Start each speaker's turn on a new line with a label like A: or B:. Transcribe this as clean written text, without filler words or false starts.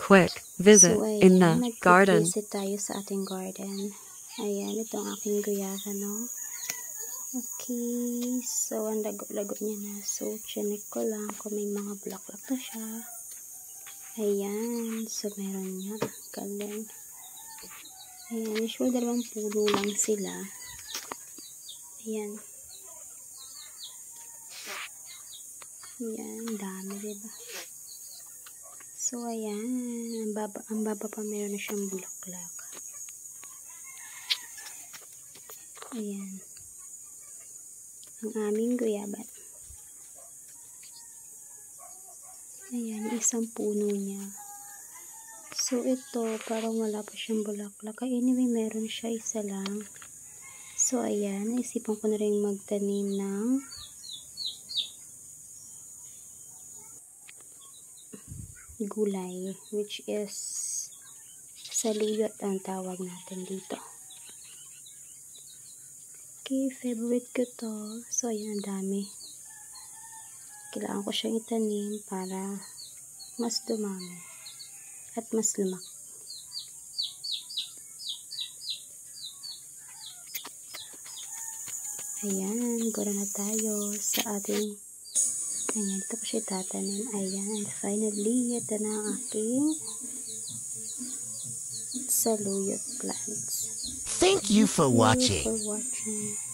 A: Quick visit in the garden.
B: Visit tayo sa ating garden. Ayan, ito ang aking guyava, no? Okay, so ang lago-lago niya na. So, chinek ko lang kung may mga bulaklak na siya. Ayan, so meron niya. Galing. Ayan, usually 2 puno lang sila. Ayan. Ayan, dami, diba? So, ayan. Ang baba pa meron na siyang bulaklak. Ayan. Ang aming guyaba. Ayan, isang puno niya. So, ito, parang wala pa siyang bulaklak. Anyway, meron siya, isa lang. So, ayan. Naisipan ko na rin magtanim ng gulay, which is saluyot ang tawag natin dito. Okay, favorite ko to. So, ayan, ang dami. Kailangan ko siyang itanim para mas dumami at mas lumak. Ayan, gora na tayo sa ating ayan, ito ko siya tatanim. Ayan, and finally, ito na ang aking saluyot plants.
C: Thank you for watching.
B: Thank you for watching.